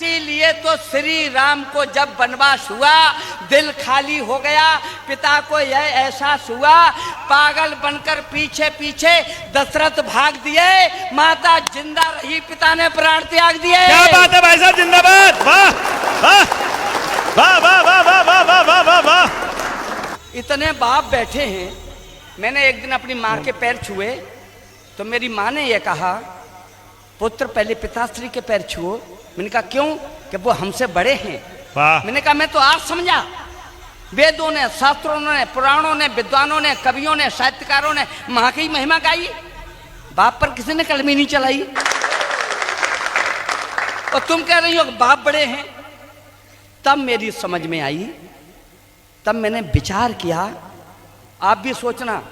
इसीलिए तो श्री राम को जब वनवास हुआ दिल खाली हो गया। पिता को यह एहसास हुआ, पागल बनकर पीछे पीछे दशरथ भाग दिए, माता जिंदा रही, पिता ने प्राण त्याग दिए। क्या बात है भाई साहब, जिंदाबाद। वाह वाह वाह वाह वाह वाह वाह वाह वाह वाह वाह। इतने बाप बैठे हैं। मैंने एक दिन अपनी माँ के पैर छुए तो मेरी माँ ने यह कहा, पुत्र पहले पिताश्री के पैर छुओ। मैंने कहा क्यों? कि वो हमसे बड़े हैं। मैंने कहा मैं तो आज समझा। वेदों ने, शास्त्रों ने, पुराणों ने, विद्वानों ने, कवियों ने, साहित्यकारों ने माँ की महिमा गाई, बाप पर किसी ने कलमी नहीं चलाई। और तुम कह रही हो बाप बड़े हैं। तब मेरी समझ में आई, तब मैंने विचार किया। आप भी सोचना,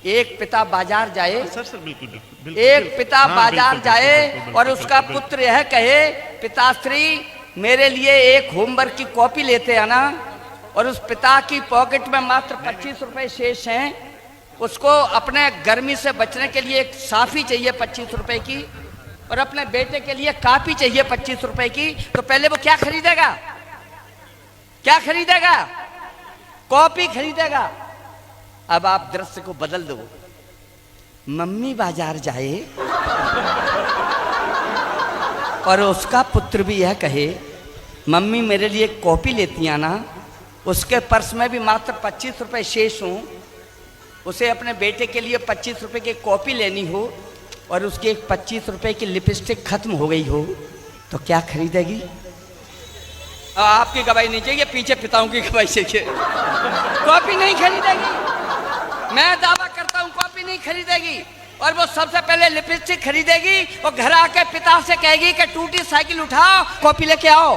एक पिता बाजार जाए, सर बिल्कुल बिल्कुल, एक पिता बाजार जाए बिल्कुल, और उसका पुत्र यह कहे, पिताश्री मेरे लिए एक होमवर्क की कॉपी लेते आना, और उस पिता की पॉकेट में मात्र 25 रुपए शेष हैं, उसको अपने गर्मी से बचने के लिए एक साफी चाहिए 25 रुपए की, और अपने बेटे के लिए कापी चाहिए 25 रुपए की, तो पहले वो क्या खरीदेगा? क्या खरीदेगा? कॉपी खरीदेगा। अब आप दृश्य को बदल दो, मम्मी बाजार जाए और उसका पुत्र भी यह कहे, मम्मी मेरे लिए कॉपी लेती आना, उसके पर्स में भी मात्र 25 रुपए शेष हों, उसे अपने बेटे के लिए 25 रुपए की कॉपी लेनी हो और उसकी एक 25 रुपए की लिपस्टिक खत्म हो गई हो, तो क्या खरीदेगी? आपकी गवाही नहीं चाहिए, पीछे पिताओं की गवाही चाहिए। कॉपी नहीं खरीदेगी, मैं दावा करता हूं कॉपी नहीं खरीदेगी, और वो सबसे पहले लिपस्टिक खरीदेगी और घर आके पिता से कहेगी कि टूटी साइकिल उठाओ, कॉपी लेके आओ।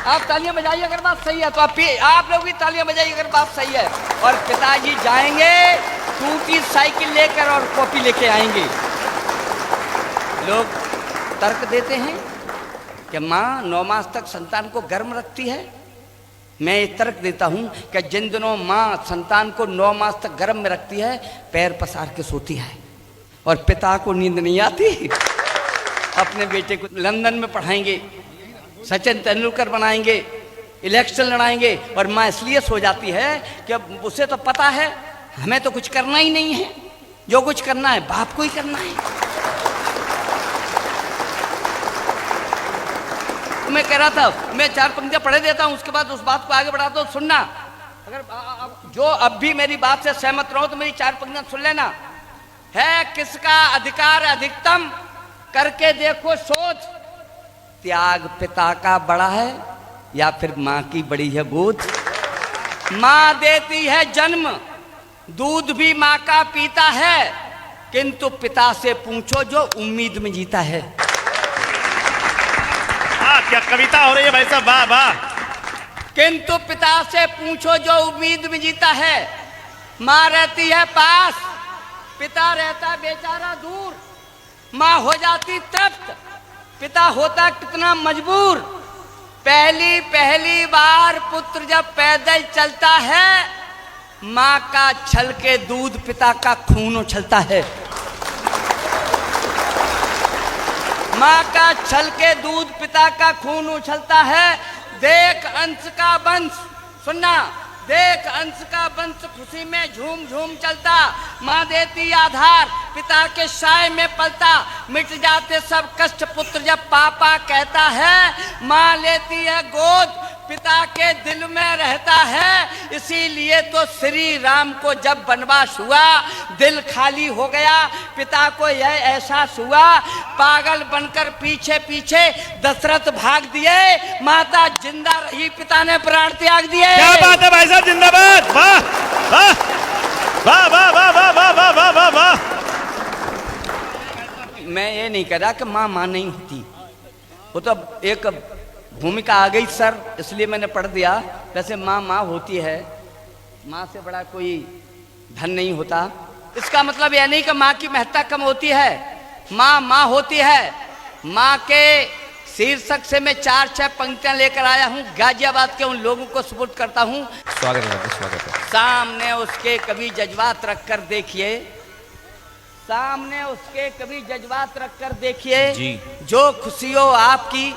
आप तालियां बजाइए अगर बात सही है, तो आप लोग भी तालियां बजाइए अगर बात सही है। और पिताजी जाएंगे टूटी साइकिल लेकर और कॉपी लेके आएंगे। लोग तर्क देते हैं कि माँ 9 मास तक संतान को गर्म रखती है। मैं ये तर्क देता हूं कि जिन दिनों माँ संतान को 9 मास तक गर्म में रखती है, पैर पसार के सोती है, और पिता को नींद नहीं आती। अपने बेटे को लंदन में पढ़ाएंगे, सचिन तेंदुलकर बनाएंगे, इलेक्शन लड़ाएंगे, और माँ इसलिए सो जाती है कि उसे तो पता है हमें तो कुछ करना ही नहीं है, जो कुछ करना है बाप को ही करना है। मैं कह रहा था, मैं 4 पंक्तियां पढ़े देता हूं, उसके बाद उस बात को आगे बढ़ाता हूं। सुनना, अगर जो अब भी मेरी बात से सहमत रहो तो मेरी 4 पंक्तियां सुन लेना। है किसका अधिकार अधिकतम, करके देखो सोच, त्याग पिता का बड़ा है या फिर माँ की बड़ी है गोद? माँ देती है जन्म, दूध भी माँ का पीता है, किंतु पिता से पूछो जो उम्मीद में जीता है। क्या कविता हो रही है भाई साहब, वाह वाह। किंतु पिता से पूछो जो उम्मीद में जीता है। माँ रहती है पास, पिता रहता बेचारा दूर। माँ हो जाती तृप्त, पिता होता कितना मजबूर। पहली बार पुत्र जब पैदल चलता है, माँ का छल के दूध पिता का खून उछलता है। माँ का छल के दूध पिता का खून उछलता है। देख अंश का वंश, सुनना, देख अंश का वंश खुशी में झूम झूम चलता। माँ देती आधार, पिता के साए में पलता। मिट जाते सब कष्ट पुत्र जब पापा कहता है। माँ लेती है गोद, पिता के दिल में रहता है। इसीलिए तो श्री राम को जब वनवास हुआ दिल खाली हो गया। पिता को यह एहसास हुआ, पागल बनकर पीछे पीछे दशरथ भाग दिए, माता जिंदा रही, पिता ने प्राण त्याग दिए। क्या बात है भाई साहब, जिंदाबाद। वाह वाह वाह वाह वाह वाह वाह वाह वाह वाह वाह। मैं ये नहीं कह रहा कि माँ नहीं होती, वो तो एक भूमिका आ गई सर, इसलिए मैंने पढ़ दिया। वैसे माँ होती है, माँ से बड़ा कोई धन नहीं होता। इसका मतलब यह नहीं कि माँ की महत्ता कम होती है। माँ होती है। माँ के शीर्षक से मैं 4-6 पंक्तियां लेकर आया हूँ, गाजियाबाद के उन लोगों को सुपुर्द करता हूँ। स्वागत है, स्वागत है। सामने उसके कभी जज्बात रखकर देखिए, सामने उसके कभी जज्बात रखकर देखिए जी। जो खुशी हो आपकी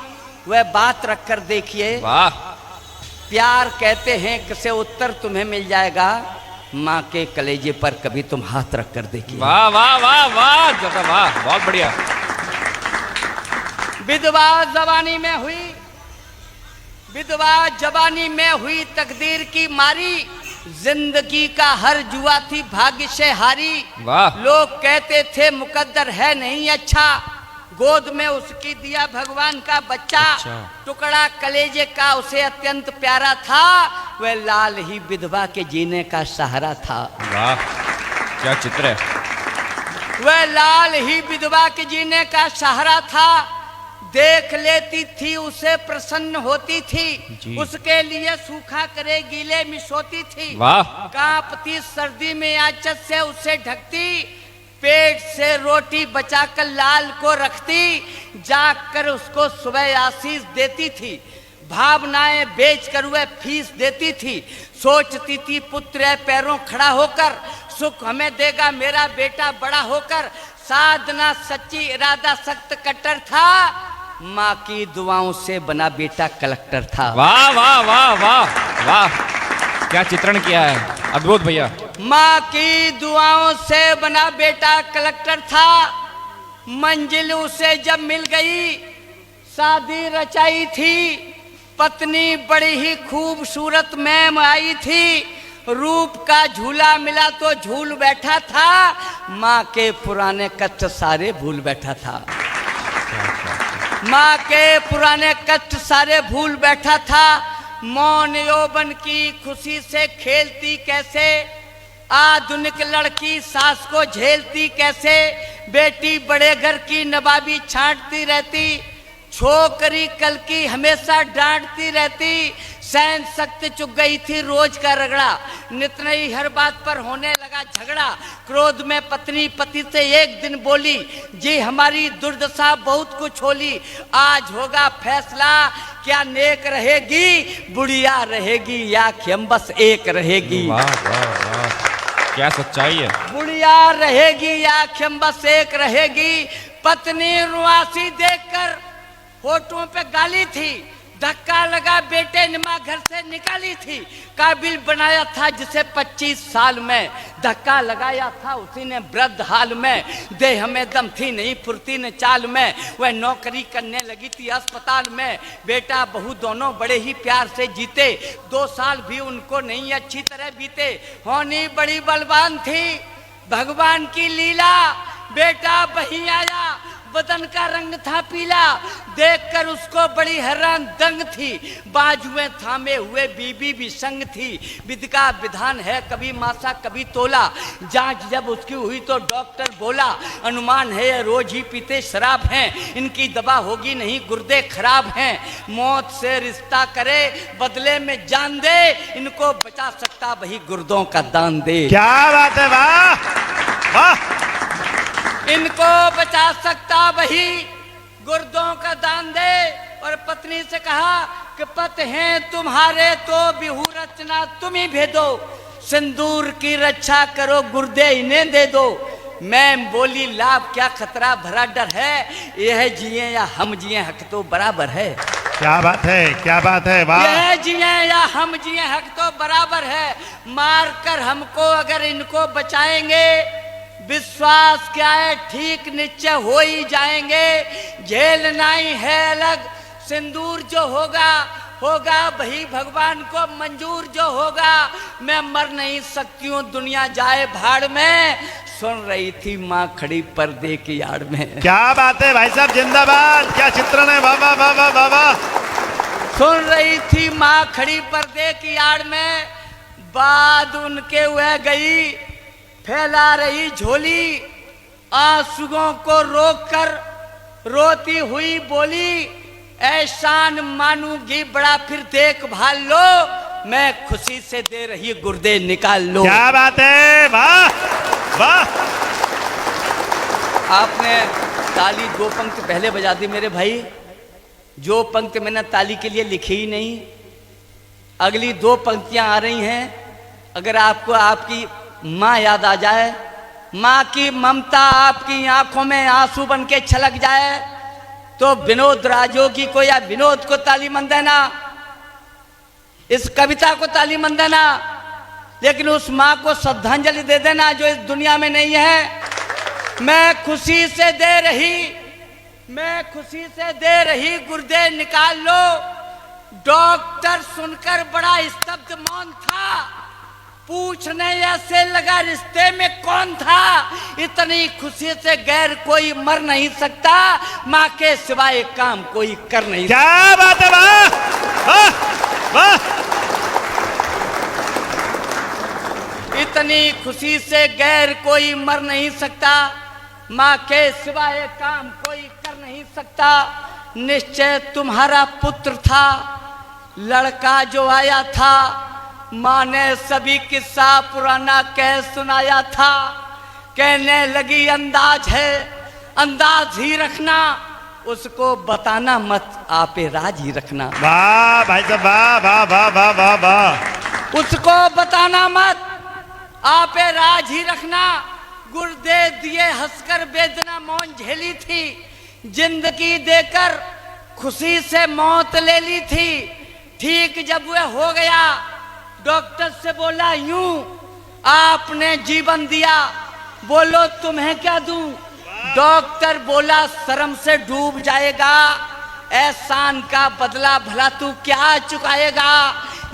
वह बात रखकर देखिए। वाह प्यार कहते हैं किसे उत्तर तुम्हें मिल जाएगा, माँ के कलेजे पर कभी तुम हाथ रखकर देखिए। वाह वाह वाह वाह दादा वाह, बहुत बढ़िया। विधवा जवानी में हुई, विधवा जवानी में हुई तकदीर की मारी, जिंदगी का हर जुआ थी भाग्य से हारी। वाह लोग कहते थे मुकद्दर है नहीं अच्छा, गोद में उसकी दिया भगवान का बच्चा। अच्छा। टुकड़ा कलेजे का उसे अत्यंत प्यारा था, वह लाल ही विधवा के जीने का सहारा था। वाह क्या चित्र है। वह लाल ही विधवा के जीने का सहारा था, देख लेती थी उसे प्रसन्न होती जी। थी, उसके लिए सूखा करे गीले में सोती थी। वाह कांपती सर्दी में आंचल से उसे ढकती, पेट से रोटी बचाकर लाल को रखती, जाकर उसको सुबह आशीष देती थी। भावनाएं बेचकर वह फीस देती थी, सोचती थी पुत्र है पैरों खड़ा होकर, सुख हमें देगा मेरा बेटा बड़ा होकर। साधना सच्ची इरादा सख्त कट्टर था, माँ की दुआओं से बना बेटा कलेक्टर था। वाह वाह वाह वाह वाह क्या चित्रण किया है, अद्भुत भैया। माँ की दुआओं से बना बेटा कलेक्टर था, मंजिल उसे जब मिल गई शादी रचाई थी, पत्नी बड़ी ही खूबसूरत मैम आई थी, रूप का झूला मिला तो झूल बैठा था, माँ के पुराने कष्ट सारे भूल बैठा था। माँ के पुराने कष्ट सारे भूल बैठा था, मौन यौवन की खुशी से खेलती कैसे, आधुनिक लड़की सास को झेलती कैसे, बेटी बड़े घर की नवाबी छांटती रहती, छोकरी कल की हमेशा डांटती रहती, सहन शक्ति चुक गई थी रोज का रगड़ा, नित नई हर बात पर होने लगा झगड़ा। क्रोध में पत्नी पति से एक दिन बोली, जी हमारी दुर्दशा बहुत कुछ होली, आज होगा फैसला, क्या नेक रहेगी बुढ़िया रहेगी या खेम बस एक रहेगी। वाह वाह वाह क्या सच्चाई है। बुढ़िया रहेगी या खेम बस एक रहेगी। पत्नी रुआसी देखकर होठों पे गाली थी, धक्का लगा बेटे ने माँ घर से निकाली थी, काबिल बनाया था जिसे 25 साल में, धक्का लगाया था उसी ने वृद्ध हाल में, देह में दम थी नहीं फुर्ती न चाल में, वह नौकरी करने लगी थी अस्पताल में। बेटा बहू दोनों बड़े ही प्यार से जीते, 2 साल भी उनको नहीं अच्छी तरह बीते, होनी बड़ी बलवान थी भगवान की लीला, बेटा वही आया बदन का रंग था पीला, देखकर उसको बड़ी हैरान दंग थी, बाजुएं थामे हुए बीबी भी संग थी, विधि का विधान है कभी मासा कभी तोला, जांच जब उसकी हुई तो डॉक्टर बोला, अनुमान है ये रोज ही पीते शराब हैं, इनकी दवा होगी नहीं गुर्दे खराब हैं, मौत से रिश्ता करे बदले में जान दे, इनको बचा सकता वही गुर्दों का दान दे। क्या बात है, वाह वाह। इनको बचा सकता वही गुर्दों का दान दे। और पत्नी से कहा कि पत हैं तुम्हारे तो बिहू रचना तुम ही भेदो, सिंदूर की रक्षा करो गुर्दे इन्हें दे दो। मैं बोली लाभ क्या खतरा भरा डर है, यह जिए या हम जिए हक तो बराबर है। क्या बात है, क्या बात है, वाह। यह जिए या हम जिए हक तो बराबर है, मार कर हमको अगर इनको बचाएंगे, विश्वास क्या है ठीक निश्चय हो ही जाएंगे, झेलना ही है अलग, सिंदूर जो होगा होगा वही भगवान को मंजूर जो होगा, मैं मर नहीं सकती हूँ दुनिया जाए भाड़ में, सुन रही थी माँ खड़ी पर्दे की आड़ में। क्या बात है भाई साहब, जिंदाबाद, क्या चित्रण है, वाह वाह वाह वाह वाह वाह। सुन रही थी माँ खड़ी पर्दे की आड़ में, बाद उनके वह गई फैला रही झोली, आंसुओं को रोककर रोती हुई बोली, एहसान मानूंगी बड़ा फिर देखभाल लो, मैं खुशी से दे रही गुर्दे निकाल लो। क्या बात है, वाह वाह। आपने ताली 2 पंक्ति पहले बजा दी मेरे भाई, जो पंक्ति मैंने ताली के लिए लिखी ही नहीं, अगली 2 पंक्तियां आ रही हैं, अगर आपको आपकी माँ याद आ जाए माँ की ममता आपकी आंखों में आंसू बन के छलक जाए तो विनोद राजोगी को या विनोद को ताली मन देना, इस कविता को ताली मन देना, लेकिन उस माँ को श्रद्धांजलि दे देना जो इस दुनिया में नहीं है। मैं खुशी से दे रही गुर्दे निकाल लो। डॉक्टर सुनकर बड़ा स्तब्ध मौन था, पूछने ऐसे लगा रिश्ते में कौन था। इतनी खुशी से गैर कोई मर नहीं सकता, माँ के सिवाय काम कोई कर नहीं सकता। क्या बात है, वाह वाह वाह। इतनी खुशी से गैर कोई मर नहीं सकता, माँ के सिवाय काम कोई कर नहीं सकता। निश्चय तुम्हारा पुत्र था, लड़का जो आया था, माँ ने सभी किस्सा पुराना कह सुनाया था। कहने लगी अंदाज है, अंदाज ही रखना, उसको बताना मत, आपे राज ही रखना। वाह भाई साहब, वाह वाह वाह वाह वाह वाह। उसको बताना मत, आपे राज ही रखना। गुर्दे दिए हंसकर वेदना मौन झेली थी, जिंदगी देकर खुशी से मौत ले ली थी। ठीक जब वह हो गया, डॉक्टर से बोला यूं, आपने जीवन दिया, बोलो तुम्हें क्या दूं। डॉक्टर बोला शर्म से डूब जाएगा, एहसान का बदला भला तू क्या चुकाएगा।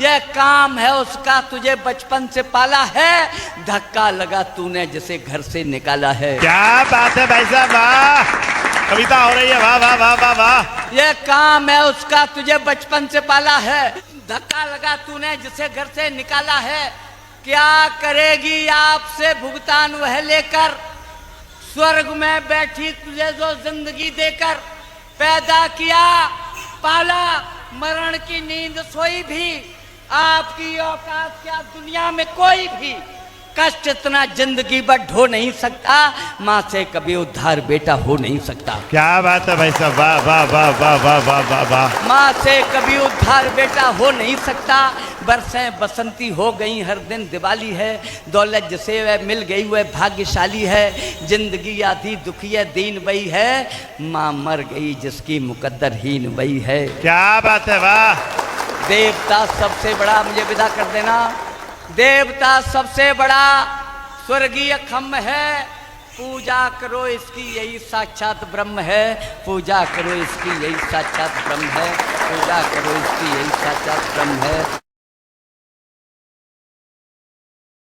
यह काम है उसका, तुझे बचपन से पाला है, धक्का लगा तूने जिसे घर से निकाला है। क्या बात है भाई साहब, वाह, कविता हो रही है, वाह वाह वाह वाह वाह। यह काम है उसका, तुझे बचपन से पाला है, धक्का लगा तूने जिसे घर से निकाला है। क्या करेगी आपसे भुगतान वह लेकर, स्वर्ग में बैठी तुझे जो जिंदगी देकर। पैदा किया पाला, मरण की नींद सोई भी, आपकी औकात क्या दुनिया में कोई भी। कष्ट इतना जिंदगी भर ढो नहीं सकता, माँ से कभी उद्धार बेटा हो नहीं सकता। क्या बात है भाई साहब, वाह वाह वाह वाह वाह वाह वाह वाह। माँ से कभी उद्धार बेटा हो नहीं सकता। बरसें बसंती हो गई, हर दिन दिवाली है, दौलत जिसे वह मिल गई वह भाग्यशाली है। जिंदगी आधी दुखी है, दीन वही है, माँ मर गई जिसकी मुकद्दर हीन वही है। क्या बात है, वाह। देवता सबसे बड़ा, मुझे विदा कर देना। देवता सबसे बड़ा स्वर्गीय खम्म है, पूजा करो इसकी यही साक्षात ब्रह्म है। पूजा करो इसकी यही साक्षात ब्रह्म है, पूजा करो इसकी यही साक्षात ब्रह्म है।